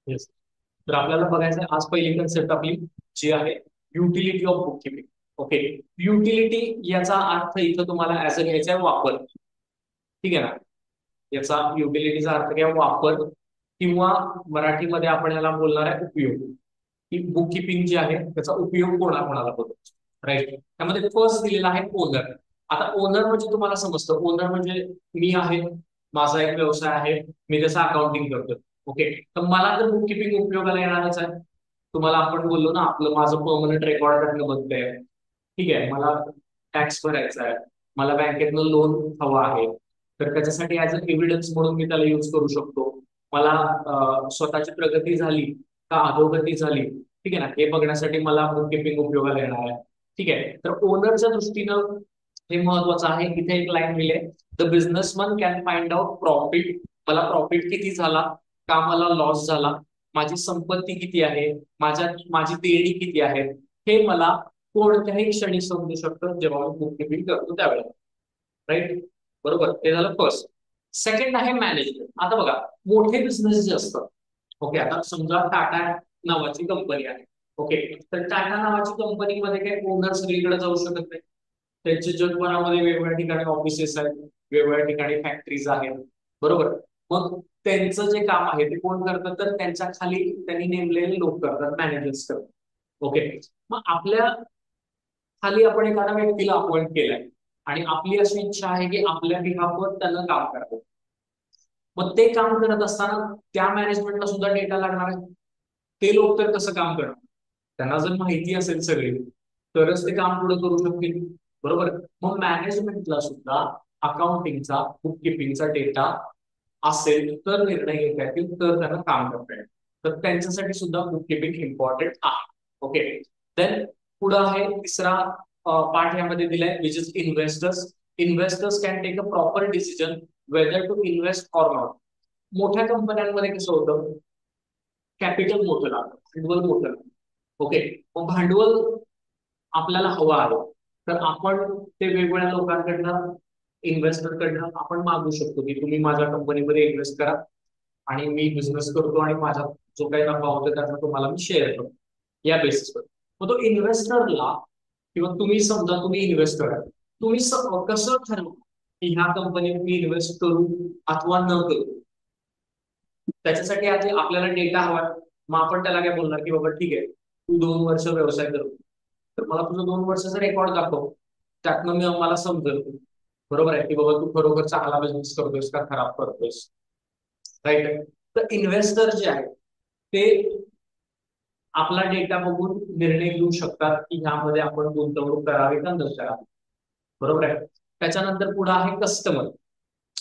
Yes. तर आपल्याला बघायचं आहे आज पहिली कन्सेप्ट आपली जी आहे utility of book keeping. Okay. Utility याचा अर्थ इथं तुम्हाला ऍज अ घ्यायचा आहे वापर. ठीक आहे ना. याचा युटिलिटीचा अर्थ काय वापर किंवा मराठीमध्ये आपण याला बोलणार आहे उपयोग. की बुक किपिंग जी आहे त्याचा उपयोग कोणाकोणाला होतो. राईट. त्यामध्ये फर्स्ट दिलेला आहे ओनर. आता ओनर म्हणजे तुम्हाला समजतं ओनर म्हणजे मी आहे, माझा एक व्यवसाय आहे, मी त्याचं अकाउंटिंग करतो. ओके. तर मला तर बुक किपिंग उपयोगाला येणारच आहे. तुम्हाला आपण बोललो ना आपलं माझं परमनंट रेकॉर्ड करणं बंद आहे. ठीक आहे. मला टॅक्स भरायचा आहे, मला बँकेतनं लोन हवं आहे, तर त्याच्यासाठी ऍज अ एव्हिडन्स म्हणून मी त्याला युज करू शकतो. मला स्वतःची प्रगती झाली का अधोगती झाली, ठीक आहे ना, हे बघण्यासाठी मला बुक किपिंग उपयोगाला येणार आहे. ठीक आहे. तर ओनरच्या दृष्टीनं हे महत्वाचं आहे. इथे एक लाईन लिहिले, the businessman can find out profit. मला प्रॉफिट किती झाला, का मला लॉस झाला, माझी संपत्ती किती आहे, माझी देणी किती आहे, हे मला कोणत्याही क्षणी समजू शकतं जेव्हा मी बुक किपिंग करतो त्यावेळेला. राईट. बरोबर. ते झालं फर्स्ट. सेकंड आहे मॅनेजमेंट. आता बघा मोठे बिझनेस जे असतात. ओके. आता समजा टाटा नावाची कंपनी आहे. ओके. तर टाटा नावाची कंपनीमध्ये काही ओनर सगळीकडे जाऊ शकत नाही. त्यांच्या जगभरामध्ये वेगवेगळ्या ठिकाणी ऑफिसेस आहेत, वेगवेगळ्या ठिकाणी फॅक्टरीज आहेत. बरोबर. मग त्यांचं जे काम आहे ते कोण करतं, तर त्यांच्या खाली त्यांनी नेमलेले लोक करतात, मॅनेजर्स करतात. ओके. मग आपल्या खाली आपण एखाद्या व्यक्तीला अपॉइंट केलंय आणि आपली अशी इच्छा आहे की आपल्या बिहाफवर त्यानं काम करावं. मग ते काम करत असताना त्या मॅनेजमेंटला सुद्धा डेटा लागणार आहे. ते लोक तर कसं काम करणार, त्यांना जर माहिती असेल सगळी तरच ते काम पुढे करू शकतील. बरोबर. मग मॅनेजमेंटला सुद्धा अकाउंटिंगचा बुक किपिंगचा डेटा असेल तर निर्णय घेता येतील, तर त्यांना काम करता येईल. तर त्यांच्यासाठी सुद्धा बुक किपिंग इम्पॉर्टंट आहे. ओके. देन पुढे आहे तिसरा पार्ट यामध्ये दिलाय which is investors. Investors can take a proper decision whether to invest or not. मोठ्या कंपन्यांमध्ये कसं होतं, कॅपिटल मोठं लागतं, भांडवल मोठं लागतं. ओके. मग भांडवल आपल्याला हवं आहे, तर आपण ते वेगवेगळ्या लोकांकडनं इन्व्हेस्टरकडनं आपण मागू शकतो की तुम्ही माझ्या कंपनीमध्ये इन्व्हेस्ट करा आणि मी बिझनेस करतो आणि माझा जो काही नफा होतो त्याचा तुम्हाला मी शेअर करतो या बेसिसवर. मग तो इन्व्हेस्टरला किंवा तुम्ही समजा तुम्ही इन्व्हेस्टर आहे, तुम्ही कसं ठरवू की ह्या कंपनीत मी इन्व्हेस्ट करू अथवा न करू. त्याच्यासाठी आधी आपल्याला डेटा हवा. मग आपण त्याला काय बोलणार की बाबा ठीक आहे, तू 2 वर्ष व्यवसाय करू, तर मला तुझं 2 वर्षाचा रेकॉर्ड दाखव. त्यातनं मी मला समजेल बरोबर आहे की बाबा तू खरोखर चांगला बिझनेस करतोयस का खराब करतोयस. राईट. तर इन्व्हेस्टर जे आहे ते आपला डेटा बघून निर्णय घेऊ शकतात की ह्यामध्ये आपण गुंतवणूक करावी का न करावी. बरोबर आहे. त्याच्यानंतर पुढे आहे कस्टमर.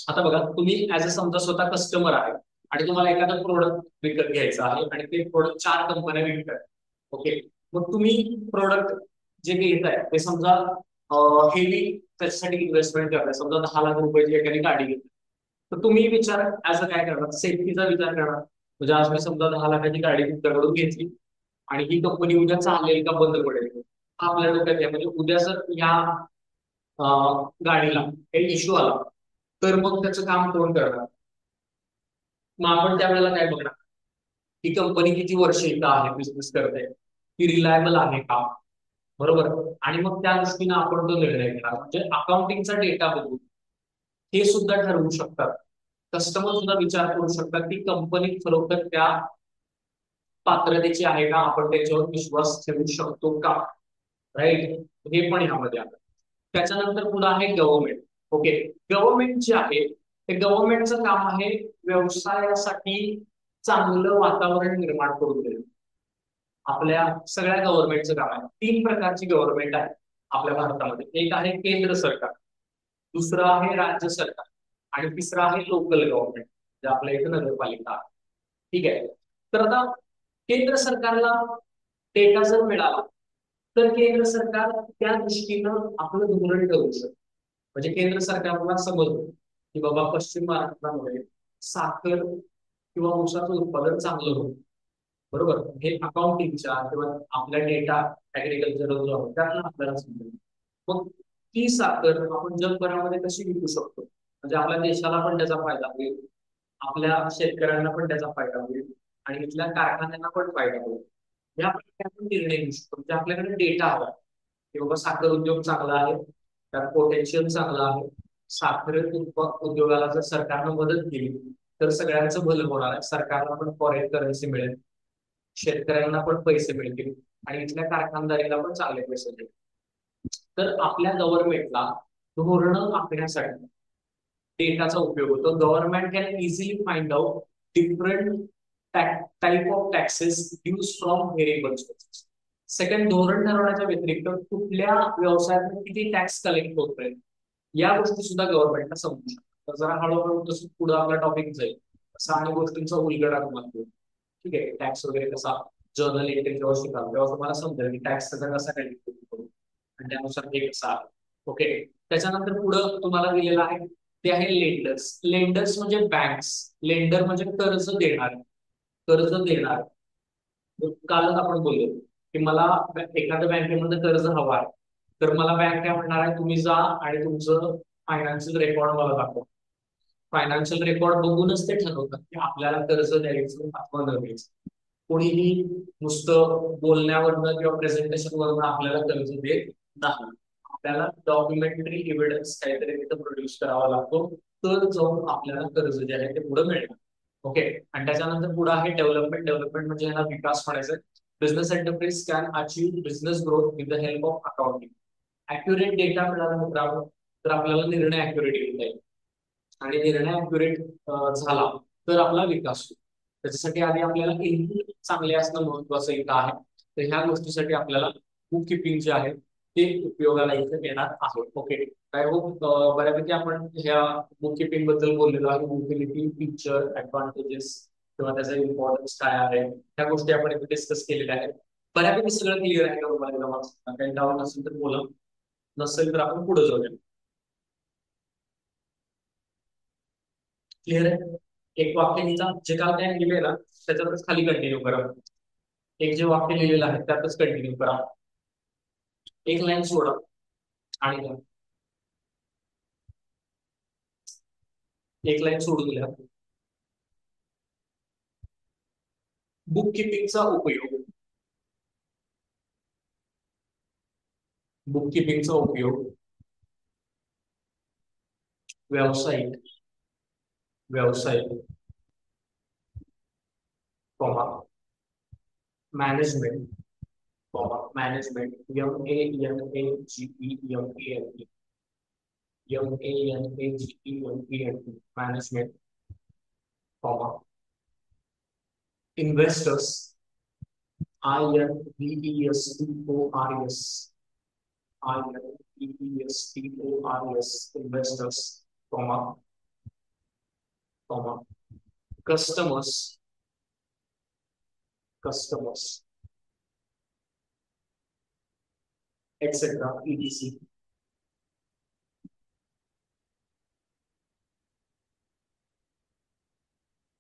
आता बघा तुम्ही ऍज अ समजा स्वतः कस्टमर आहे आणि तुम्हाला एखादं प्रोडक्ट विकत घ्यायचं आहे आणि ते प्रोडक्ट 4 कंपन्या विकतात. ओके. मग तुम्ही प्रोडक्ट जे घेताय ते समजा हेवी त्याच्यासाठी इन्व्हेस्टमेंट करताय, समजा 10 लाख रुपयाची एखादी गाडी घेताय. तर तुम्ही विचार ऍज अ काय करणार, सेफ्टीचा विचार करणार. म्हणजे आज मी समजा 10 लाखाची गाडी तुमच्याकडून घेतली आणि ही कंपनी उद्या चालेल का बंद पडेल हा आपल्या डोक्यात आहे. म्हणजे उद्या जर ह्या गाडीला काही इश्यू आला तर मग त्याचं काम कोण करणार. मग आपण त्यावेळेला काय बघणार, ही कंपनी किती वर्ष इथं आहे बिझनेस करते, ती रिलायबल आहे का. बरोबर. आणि मग त्या दृष्टीने आपण तो निर्णय घेणार. म्हणजे अकाउंटिंगचा डेटा बघून हे सुद्धा ठरवू शकतात. कस्टमर सुद्धा विचार करू शकतात की कंपनी खरोखर त्या पात्रतेची आहे का, आपण त्याच्यावर विश्वास ठेवू शकतो का. राईट. हे पण यामध्ये आलं. त्याच्यानंतर पुढे आहे गव्हर्नमेंट. ओके. गव्हर्नमेंट जे आहे ते गव्हर्नमेंटचं काम आहे व्यवसायासाठी चांगलं वातावरण निर्माण करून देणं. आपल्या सगळ्या गव्हर्नमेंटचं काम आहे. 3 प्रकारची गव्हर्नमेंट आहे आपल्या भारतामध्ये. एक आहे केंद्र सरकार, दुसरं आहे राज्य सरकार आणि तिसरं आहे लोकल गव्हर्नमेंट, जे आपल्या इथे नगरपालिका आहे. ठीक आहे. तर आता केंद्र सरकारला डेटा जर मिळाला तर केंद्र सरकार त्या दृष्टीनं आपलं धोरण ठरवू शकतं. म्हणजे केंद्र सरकारला समजलं की बाबा पश्चिम महाराष्ट्रामध्ये साखर किंवा ऊसाचं उत्पादन चांगलं होतं. बरोबर. हे अकाउंटिंगच्या किंवा आपल्या डेटा ऍग्रिकल्चर जो आहे त्यातनं आपल्याला समजेल. मग ती साखर आपण जगभरामध्ये कशी विकू शकतो, म्हणजे आपल्या देशाला पण त्याचा फायदा होईल, आपल्या शेतकऱ्यांना पण त्याचा फायदा होईल आणि इथल्या कारखान्यांना पण फायदा होईल. या प्रकारे आपण निर्णय घेऊ शकतो. म्हणजे आपल्याकडे डेटा हवा की बाबा साखर उद्योग चांगला आहे, त्यात पोटेन्शियल चांगला आहे. साखर उद्योगाला जर सरकारनं मदत केली तर सगळ्यांचं भलं होणार आहे. सरकारला पण फॉरेन करन्सी मिळेल, शेतकऱ्यांना पण पैसे मिळतील आणि इथल्या कारखानदारीला पण चांगले पैसे मिळतील. तर आपल्या गव्हर्नमेंटला धोरणं आखण्यासाठी डेटाचा उपयोग होतो. Government can easily find out different type of taxes dues from variable sources. Second, धोरण ठरवण्याच्या व्यतिरिक्त कुठल्या व्यवसायातून किती टॅक्स कलेक्ट होतोय या गोष्टी सुद्धा गव्हर्नमेंटला समजू शकतात. तर जरा हळूहळू जसं पुढे आपला टॉपिक जाईल तसा आणि गोष्टींचा उलगडा तुम्हाला होईल. ठीक आहे, टॅक्स वगैरे कसा जर्नल एंट्री जेव्हा शिकाल तेव्हा तुम्हाला समजेल की टॅक्स कसा कॅल्क्युलेट करू आणि त्यानुसार हे कसं आहे. ओके, त्याच्यानंतर पुढं तुम्हाला दिलेलं आहे ते आहे लेंडर्स. लेंडर्स म्हणजे बँक्स. लेंडर म्हणजे कर्ज देणार. कर्ज देणार. कालच आपण बोललो की मला एखाद्या बँकेमध्ये कर्ज हवा आहे, तर मला बँक काय म्हणणार आहे, तुम्ही जा आणि तुमचं फायनान्शियल रेकॉर्ड मला दाखवा. फायनान्शियल रेकॉर्ड बघूनच ते ठरवतात की आपल्याला कर्ज द्यायचं अथवा न द्यायचं. कोणीही नुसतं बोलण्यावरनं किंवा प्रेझेंटेशनवरनं आपल्याला कर्ज देत नाही. आपल्याला डॉक्युमेंटरी एव्हिडन्स काहीतरी तिथं प्रोड्यूस करावा लागतो, तर जाऊन आपल्याला कर्ज जे आहे ते पुढे मिळेल. ओके, आणि त्याच्यानंतर पुढे आहे डेव्हलपमेंट. डेव्हलपमेंट म्हणजे याला विकास म्हणायचं. Business enterprise can achieve business growth with the help of accounting. Accurate data मिळाला मित्रांनो तर आपल्याला निर्णय अॅक्युरेट घेता येईल आणि निर्णय अॅक्युरेट झाला तर आपला विकास होईल. त्याच्यासाठी आधी आपल्याला इनपुट चांगले असणं महत्वाचं इथं आहे. तर ह्या गोष्टीसाठी आपल्याला बुक किपिंग जे आहे ते उपयोगाला इथे येणार आहे. ओके, आय होप बऱ्यापैकी आपण ह्या बुक किपिंग बद्दल बोललेलो आहे. युटिलिटी, फीचर, ऍडव्हान्टेजेस किंवा त्याचा इम्पॉर्टन्स काय आहे ह्या गोष्टी आपण इथे डिस्कस केलेल्या आहेत. बऱ्यापैकी सगळं क्लिअर आहे का तुम्हाला? काही डाऊट असेल तर बोला, नसेल तर आपण पुढे जाऊया. क्लिअर आहे? एक वाक्य लिहिता, जे काल काय लिहिलंय ना त्याच्यातच खाली कंटिन्यू करा. एक जे वाक्य लिहिलेलं आहे त्यातच कंटिन्यू करा. एक लाईन सोडा आणि लिहा. एक लाईन सोडून लिहा. बुक किपिंगचा उपयोग. बुक किपिंगचा उपयोग व्यावसायिक व्यावसायिक comma management comma management MANGEMENT management comma investors INVESTORS investors comma comma customers etcetera ETC.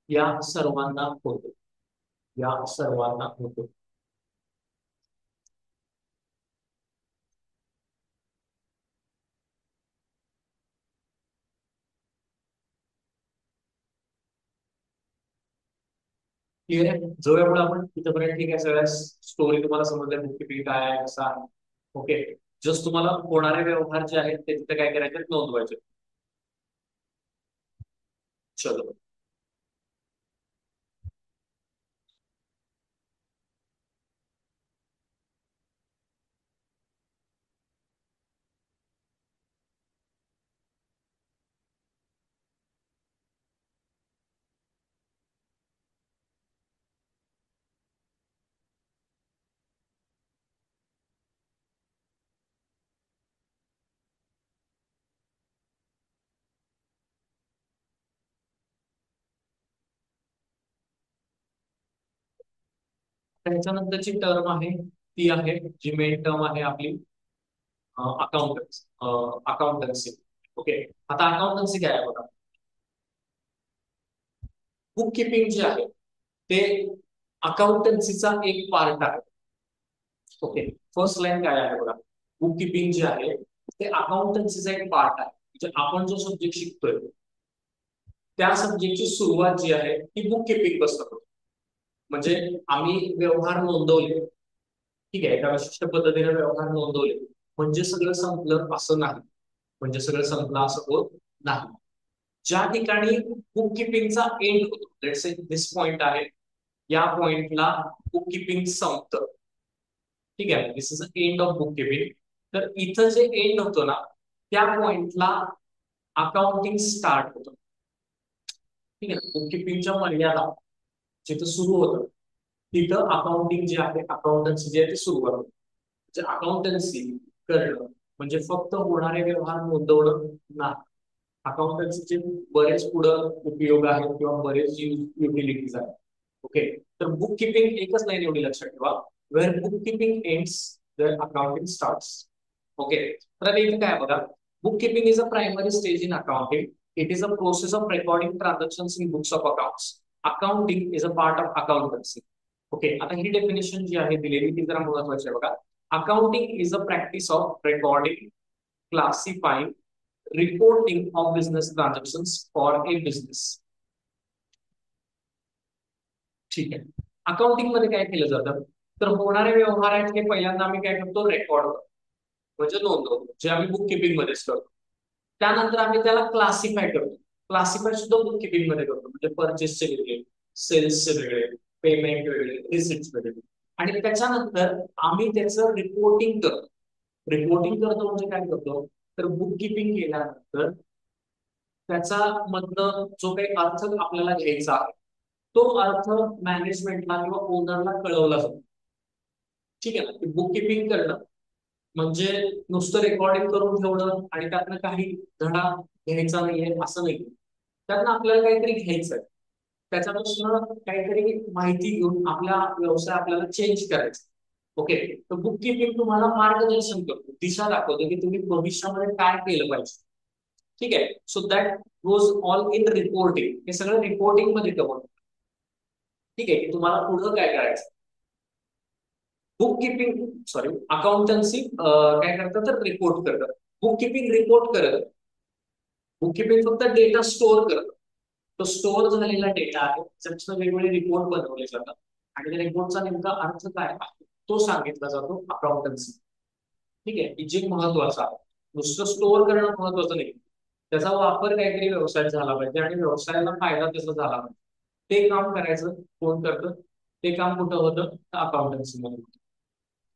या सर्वांना होतो. या सर्वांना होतो. क्लिअर आहे? जाऊया पुढे आपण तिथपर्यंत. ठीक आहे, सगळ्या स्टोरी तुम्हाला समजल्या बुक किपिंग काय आहे कसं आहे. ओके, जस्ट तुम्हाला होणारे व्यवहार जे आहेत ते तिथे काय करायचे, नोंदवायचे. चलो, त्याच्यानंतरची टर्म आहे ती आहे जी मेन टर्म आहे आपली अकाउंटन्सी. अकाउंटन्सी. ओके, आता अकाउंटन्सी काय आहे बघा. बुक किपिंग जे आहे ते अकाउंटन्सीचा एक पार्ट आहे. ओके, फर्स्ट लाईन काय आहे बघा. बुक किपिंग जे आहे ते अकाउंटन्सीचा एक पार्ट आहे. म्हणजे आपण जो सब्जेक्ट शिकतोय त्या सब्जेक्टची सुरुवात जी आहे ती बुक किपिंग पासून होते. म्हणजे आम्ही व्यवहार नोंदवले, ठीक आहे, एका विशिष्ट पद्धतीने व्यवहार नोंदवले म्हणजे सगळं संपलं असं नाही. म्हणजे सगळं संपलं असं होत नाही. ज्या ठिकाणी बुक किपिंगचा एंड होतो, लेट्स से दिस पॉइंट आहे, या पॉइंटला बुक किपिंग संपतं. ठीक आहे, this is end of book keeping. तर इथं जे एंड होतो ना, त्या पॉइंटला अकाउंटिंग स्टार्ट होतं. ठीक आहे, बुक किपिंगच्या मर्यादा जिथं सुरू होतं तिथं अकाउंटिंग जे आहे, अकाउंटन्सी जे आहे ते सुरू होतं. म्हणजे अकाउंटन्सी करणं म्हणजे फक्त होणारे व्यवहार नोंदवणं नाही. अकाउंटन्सीचे बरेच पुढं उपयोग आहेत किंवा बरेच युटिलिटीज आहेत. ओके, तर बुक किपिंग एकच लाईन एवढी लक्षात ठेवा, where bookkeeping ends there accounting starts. Okay, तर आता इथे काय बघा, bookkeeping is a primary stage in accounting. It is a process of recording transactions in books of accounts. Accounting is a part of accountancy. Okay, आता ही definition जी आहे दिलेली ती जरा महत्वाची आहे बघा. Accounting is a practice of recording, classifying, reporting of business transactions for a business. ठीक आहे, अकाउंटिंग मध्ये काय केलं जातं, तर होणारे व्यवहार आहेत हे पहिल्यांदा आम्ही काय करतो, रेकॉर्ड करतो म्हणजे नोंदवतो, जे आम्ही बुक किपिंग मध्येच करतो. त्यानंतर आम्ही त्याला क्लासिफाय करतो. क्लासिफाय सुद्धा बुक किपिंग मध्ये करतो, म्हणजे परचेसचे वेगळे, सेल्सचे वेगळे, पेमेंट वेगळे, रिसिप्ट वेगळे. आणि त्याच्यानंतर आम्ही त्याचं रिपोर्टिंग करतो. रिपोर्टिंग करतो म्हणजे काय करतो, तर बुक किपिंग केल्यानंतर त्याचा मधनं जो काही अर्थ आपल्याला घ्यायचा आहे तो अर्थ मॅनेजमेंटला किंवा ओनरला कळवला जातो. ठीक आहे ना, बुक किपिंग करणं म्हणजे नुसतं रेकॉर्डिंग करून ठेवणं आणि त्यातनं काही धडा घ्यायचा नाहीये असं नाही. त्यातनं आपल्याला काहीतरी घ्यायचंय, त्याच्यापासून काहीतरी माहिती घेऊन आपला व्यवसाय आपल्याला चेंज करायचा. ओके, तर बुक किपिंग तुम्हाला मार्गदर्शन करतो, दिशा दाखवतो की तुम्ही भविष्यामध्ये काय केलं पाहिजे. ठीक आहे, so that goes all in reporting. हे सगळं रिपोर्टिंग मध्ये कवर. ठीक आहे, की तुम्हाला पुढं काय करायचं. बुक किपिंग, सॉरी, अकाउंटन्सी काय करतात तर रिपोर्ट करतात. बुक किपिंग रिपोर्ट करत. बुक किपिंग फक्त डेटा स्टोअर करत. तो स्टोअर झालेला डेटा आहे, त्याच्यापासून वेगवेगळे रिपोर्ट बनवले जातात आणि त्या रिपोर्टचा नेमका अर्थ काय आहे तो सांगितला जातो अकाउंटन्सी. ठीक आहे, की जे महत्वाचं आहे. नुसतं स्टोअर करणं महत्वाचं नाही, त्याचा वापर काहीतरी व्यवसायात झाला पाहिजे आणि व्यवसायाला फायदा त्याचा झाला पाहिजे. ते काम करायचं कोण करतं, ते काम कुठं होतं, अकाउंटन्सी मध्ये.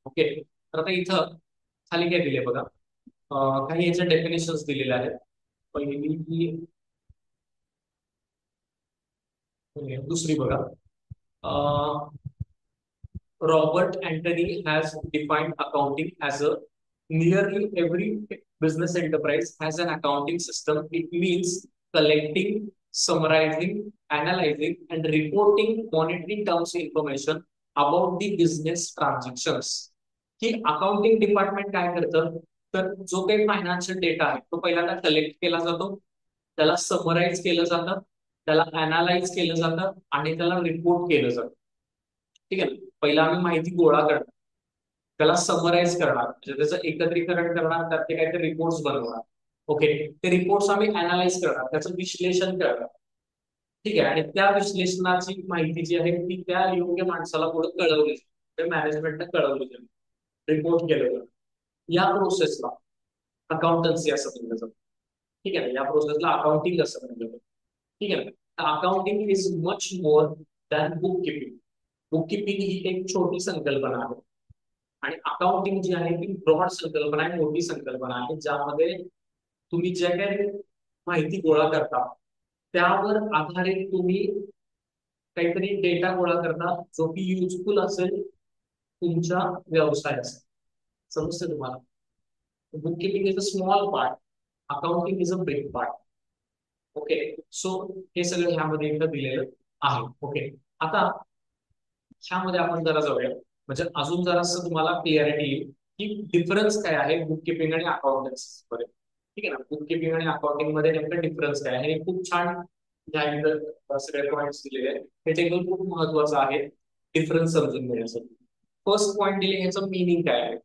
ओके, तर आता इथं खाली काय दिले बघा, काही याच्या डेफिनेशन्स दिलेल्या आहेत. पहिली की दुसरी बघा, Robert Anthony has defined accounting as a nearly every business enterprise has an accounting system. It means collecting, summarizing, analyzing, and reporting monetary terms information about the business transactions. की अकाउंटिंग डिपार्टमेंट काय करतं, तर जो काही financial data आहे तो पहिल्यांदा collect केला जातो, त्याला समराईज केलं जातं, त्याला अनालाइज केलं जातं आणि त्याला रिपोर्ट केलं जातं. ठीक आहे, पहिला आम्ही माहिती गोळा करणार, त्याला समराईज करणार म्हणजे त्याचं एकत्रीकरण करणार, त्यात ते काहीतरी रिपोर्ट्स बनवणार. ओके, ते रिपोर्ट्स आम्ही अनालाइज करणार, त्याचं विश्लेषण करणार. ठीक आहे, आणि त्या विश्लेषणाची माहिती जी आहे ती त्या योग्य माणसाला पुढे कळवली जाते, मॅनेजमेंटने कळवली जाते, रिपोर्ट केलं जातं. या प्रोसेसला अकाउंटन्सी असं म्हणलं जातं. ठीक आहे, या प्रोसेसला अकाउंटिंग असं म्हणलं जातं. ठीक आहे, accounting is much more than book keeping. Book keeping ही एक छोटी संकल्पना आहे आणि अकाउंटिंग जी आहे ती ब्रॉड संकल्पना आहे, मोठी संकल्पना आहे, ज्यामध्ये तुम्ही जे काही माहिती गोळा करता त्यावर आधारित तुम्ही काहीतरी डेटा गोळा करता जो की युजफुल असेल तुमच्या व्यवसायासाठी. समजतं तुम्हाला, book keeping is a small part, accounting is a big part. Okay, so हे सगळं ह्यामध्ये एकदा दिलेलं आहे. ओके, आता ह्यामध्ये आपण जरा जाऊया म्हणजे अजून जरासं तुम्हाला क्लिअरिटी येईल की डिफरन्स काय आहे बुक किपिंग आणि अकाउंटन्सी मध्ये. ठीक आहे ना, बुक किपिंग आणि अकाउंटिंग मध्ये नेमकं डिफरन्स काय आहे हे खूप छान सगळे पॉईंट्स दिलेले आहेत. हे टेबल खूप महत्वाचं आहे डिफरन्स समजून घेण्यासाठी. फर्स्ट पॉईंट दिले, ह्याचं मिनिंग काय आहे.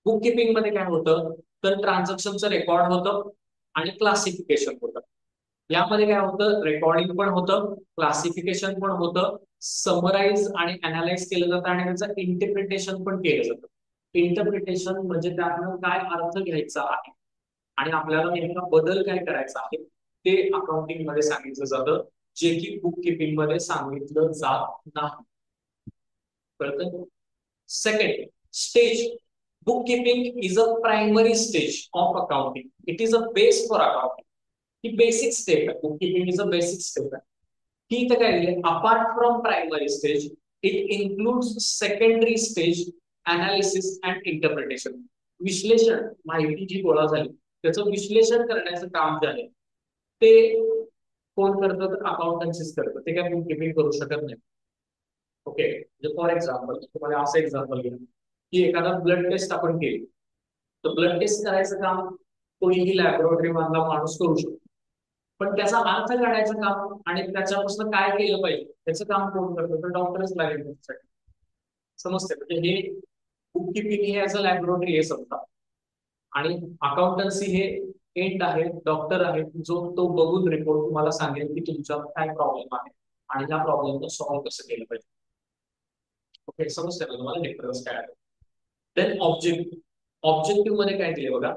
बुक किपिंग मध्ये काय होतं, तर ट्रान्झॅक्शनचं रेकॉर्ड होतं आणि क्लासिफिकेशन होतं. यामध्ये काय होतं, रेकॉर्डिंग पण होतं, क्लासिफिकेशन पण होतं, समराईज आणि अनालाइज केलं जातं आणि त्याचं इंटरप्रिटेशन पण केलं जातं. इंटरप्रिटेशन म्हणजे त्यातनं काय अर्थ घ्यायचा आहे आणि आपल्याला नेमका बदल काय करायचा आहे ते अकाउंटिंग मध्ये सांगितलं जातं, जे की बुक किपिंग मध्ये सांगितलं जात नाही. कळतं? Second stage, bookkeeping is a primary stage of accounting. It is a base for accounting. ही बेसिक स्टेप आहे. Bookkeeping is a basic step आहे. ही इथं काय दिले, apart from primary stage it includes secondary stage, analysis and interpretation. विश्लेषण, माहिती जी गोळा झाली त्याचं विश्लेषण करण्याचं काम जे आहे ते कोण करतं, तर अकाउंटन्सीच करतं. ते काय बुककीपिंग करू शकत नाही. ओके, म्हणजे फॉर एक्झाम्पल तुम्हाला असं एक्झाम्पल घ्या की एखादा ब्लड टेस्ट आपण केली, तर ब्लड टेस्ट करायचं काम कोणीही लॅबोरेटरी मधला माणूस करू शकतो, पण त्याचा अर्थ काढायचं काम आणि त्याच्यापासून काय केलं पाहिजे त्याचं काम कोण करतो, तर डॉक्टरच लागेल त्याच्यासाठी. समजते? म्हणजे हे बुककीपिंग हे ऍज अ लॅबोरेटरी आहे समजा, आणि अकाउंटन्सी हे एंड आहे, डॉक्टर आहे, जो तो बघून रिपोर्ट तुम्हाला सांगेल की तुमच्यात काय प्रॉब्लेम आहे आणि त्या प्रॉब्लेमला सॉल्व्ह कसं केलं पाहिजे. ओके, समजते ना तुम्हाला डिफरन्स काय आहे. देन ऑब्जेक्टिव्ह, ऑब्जेक्टिव्ह मध्ये काय दिले बघा.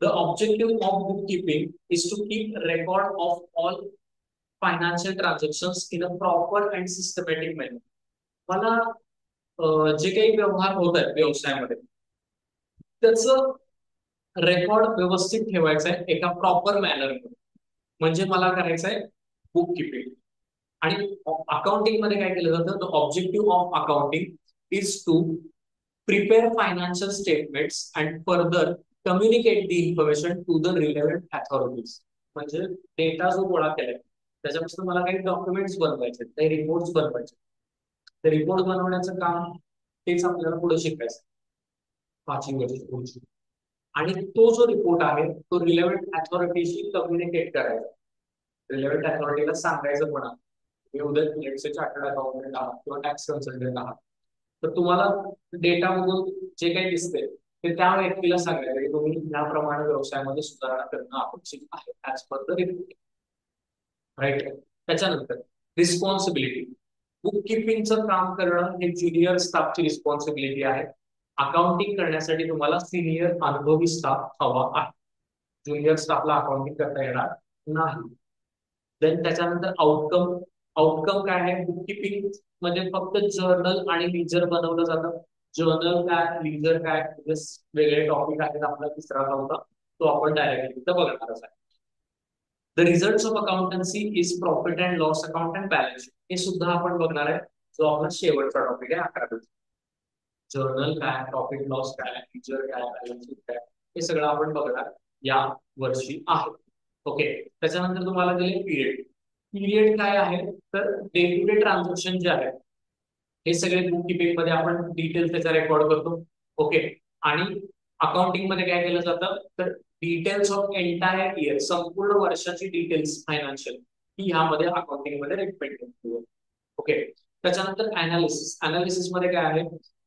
The objective of bookkeeping is to keep record of all financial transactions in a proper and systematic manner. मला जे काही व्यवहार होत आहेत व्यवसायामध्ये त्याचं रेकॉर्ड व्यवस्थित ठेवायचं आहे एका प्रॉपर मॅनरमध्ये. म्हणजे मला करायचं आहे बुक किपिंग. आणि अकाउंटिंग मध्ये काय केलं जातं, the objective of accounting is to prepare financial statements and further communicate the information to the relevant authorities. म्हणजे डेटा जो गोळा केलाय त्याच्यापासून मला काही डॉक्युमेंट्स बनवायचे, काही रिपोर्ट्स बनवायचे. ते रिपोर्ट बनवण्याचं काम तेच आपल्याला पुढे शिकायचं 5 वर्ष पुढची. आणि तो जो रिपोर्ट आहे तो रिलेव्हंट अथॉरिटीशी कम्युनिकेट करायचा. रिलेव्हंट अथॉरिटीला सांगायचं म्हणा, तुम्ही उद्या लेट्सचे चार्टर्ड अकाउंटंट आहात किंवा टॅक्स कन्सल्टंट आहात, तर तुम्हाला डेटा मधून जे काही दिसते ते त्या व्यक्तीला सांगायचं की तुम्ही याप्रमाणे व्यवसायामध्ये सुधारणा करणं अपेक्षित आहे as per the report. Right? त्याच्यानंतर रिस्पॉन्सिबिलिटी, बुक किपिंगचं काम करणं हे ज्युनियर स्टाफची रिस्पॉन्सिबिलिटी आहे. अकाउंटिंग करण्यासाठी तुम्हाला सिनियर अनुभवी स्टाफ हवा आहे. ज्युनियर स्टाफला अकाउंटिंग करता येणार नाही. देन त्याच्यानंतर आउटकम, आउटकम काय आहे बुक किपिंग मध्ये, फक्त जर्नल आणि लीजर बनवलं जातं. जर्नल काय, लीजर काय, वेगळे टॉपिक आहेत. आपला तिसरा होता तो आपण डायरेक्टली तिथं बघणारच आहे. The results of accountancy is profit and loss account and balance sheet, हे सुद्धा आपण बघणार आहे, जो आपला शेवटचा टॉपिक आहे 11. जर्नल काय, प्रॉफिट लॉस काय, लीजर काय, बॅलन्स शीट काय, हे सगळं आपण बघणार या वर्षी आहे. ओके, त्याच्यानंतर तुम्हाला दिले पिरियड. पिरियड काय आहे, तर डे टू डे ट्रान्झॅक्शन जे आहे हे सगळे बुक किपिंग मध्ये आपण डिटेल त्याचा रेकॉर्ड करतो. ओके, आणि अकाउंटिंग मध्ये काय केलं जातं, तर डिटेल्स ऑफ एंटायर इयर, संपूर्ण वर्षाची डिटेल्स फायनान्शियल ही ह्यामध्ये अकाउंटिंग मध्ये रेकमेंड करतो. ओके, त्याच्यानंतर अनालिसिस. अनालिसिस मध्ये काय आहे,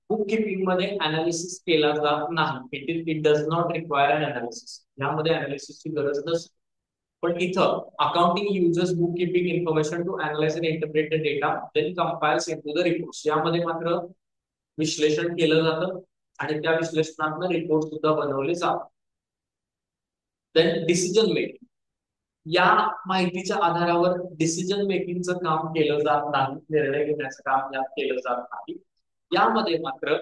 बुक किपिंग मध्ये अनालिसिस केला जात नाही. It does not require an analysis. यामध्ये अनालिसिसची गरज नसते. पण इथं accounting uses bookkeeping information to analyse and interpret the data then compiles into the reports. यामध्ये मात्र विश्लेषण केलं जातं आणि त्या विश्लेषणातून रिपोर्ट सुद्धा बनवले जातात. देन डिसिजन मेकिंग, या माहितीच्या आधारावर डिसिजन मेकिंगचं काम केलं जात नाही. निर्णय घेण्याचं काम यात केलं जात नाही. यामध्ये मात्र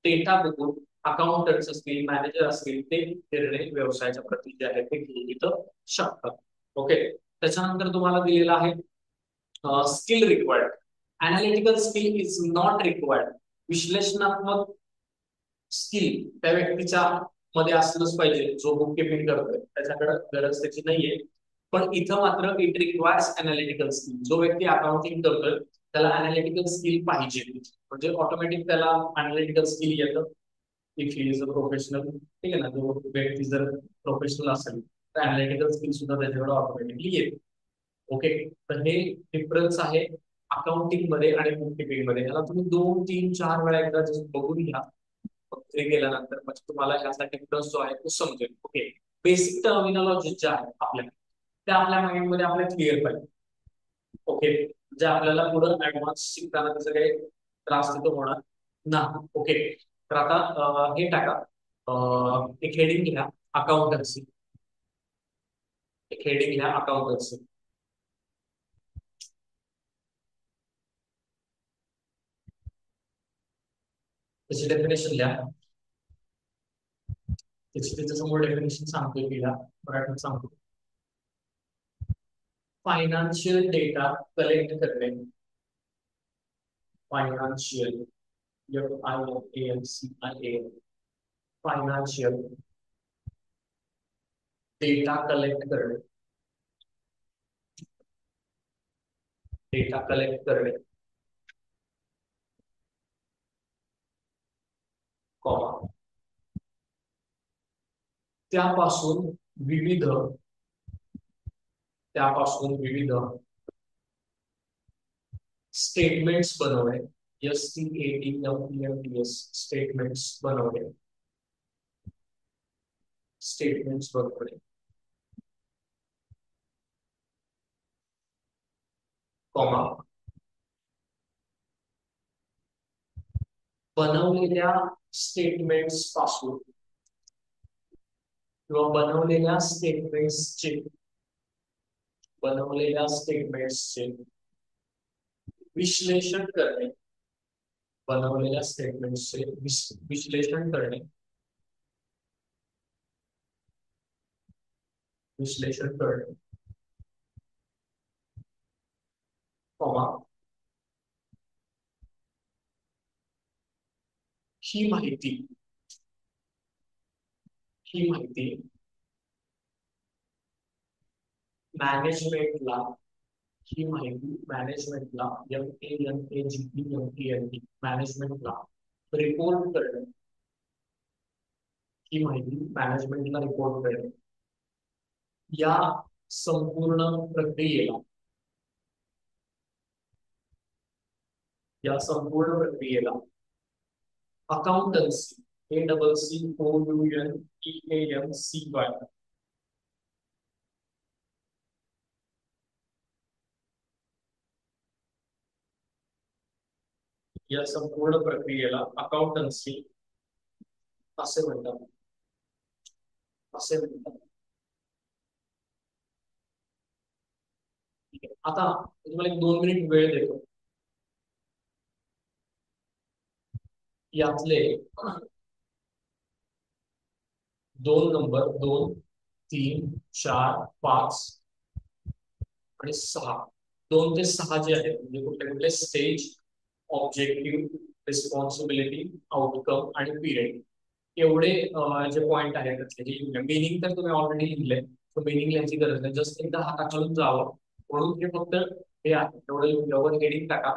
डेटा बघून अकाउंटंट्स असतील, मॅनेजर असतील, ते निर्णय व्यवसायाच्या प्रती जे आहेत ते घेऊ शकतात. ओके, त्याच्यानंतर तुम्हाला दिलेला आहे skill required. Analytical skill is not required. विश्लेषणात्मक स्किल त्या व्यक्तीच्या मध्ये असलंच पाहिजे जो बुक किपिंग करतोय, त्याच्याकडे गरज त्याची नाहीये. पण इथं मात्र इट रिक्वायर्स अनालिटिकल स्किल. जो व्यक्ती अकाउंटिंग करतोय त्याला अनालिटिकल स्किल पाहिजे, म्हणजे ऑटोमॅटिक त्याला अनालिटिकल स्किल येतं. If he is a professional, ठीक आहे ना, जो व्यक्ती जर प्रोफेशनल असेल तर अनालिटिकल स्किल सुद्धा त्याच्याकडे ऑटोमॅटिकली येते. ओके, तर हे डिफरन्स आहे अकाउंटिंग मध्ये आणि बुक किपिंग मध्ये. याला तुम्ही 2, 3, 4 वेळा एकदा बघून घ्या गेल्यानंतर म्हणजे तुम्हाला याचा डिफरन्स जो आहे तो समजेल. ओके, बेसिक टर्मिनॉलॉजी ज्या आहेत आपल्या, त्या आपल्या माइंडमध्ये आपल्या क्लिअर पाहिजे. ओके, जे आपल्याला पुढे ऍडव्हान्स शिकताना त्याचा काही त्रास तिथं होणार नाही. ओके, तर आता हे टाका, एक हेडिंग घ्या अकाउंटन्सी. एक हेडिंग घ्या अकाउंटन्सी. त्याची डेफिनेशन लिहा. त्याच्यासमोर डेफिनेशन सांगतोय की मराठीत सांगतो. फायनान्शियल डेटा कलेक्ट करणे. Financial, FINANCIAL, financial data collect करणे. डेटा कलेक्ट करणे, कॉमा, त्यापासून विविध स्टेटमेंट्स बनवणे. STATEMENTS, स्टेटमेंट्स बनवणे. स्टेटमेंट्स बनवणे, कॉमा, बनवलेल्या स्टेटमेंट्स पासून किंवा बनवलेल्या स्टेटमेंट्सचे विश्लेषण करणे. बनवलेल्या स्टेटमेंट्सचे विश्लेषण करणे. विश्लेषण करणे, कॉमा, ही माहिती मॅनेजमेंटला MANAGEMENT मॅनेजमेंटला रिपोर्ट करणे. ही माहिती मॅनेजमेंटला रिपोर्ट करणे. या संपूर्ण प्रक्रियेला अकाउंटन्सी, ACCOUNTEANCY, या संपूर्ण प्रक्रियेला अकाउंटन्सी असे म्हणतात. आता तुम्हाला एक 2 मिनिट वेळ देतो. यातले 2 नंबर 2, 3, 4, 5 आणि 6, 2 ते 6 जे आहेत म्हणजे कुठले कुठले स्टेज, ऑब्जेक्टिव्ह, रिस्पॉन्सिबिलिटी, आउटकम आणि पिरियड, एवढे जे पॉइंट आहेत त्याचे मिनिंग तर तुम्ही ऑलरेडी लिहिले. मिनिंग लिहायची गरज नाही, जस्ट एकदा हाताखालून जावं म्हणून हे फक्त हे आहे. एवढं हेडिंग टाका,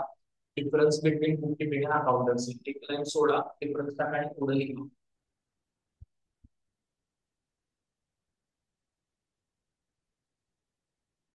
difference between book keeping and accountancy. एक लाईन सोडा, डिफरन्स टाका आणि पुढे लिहा.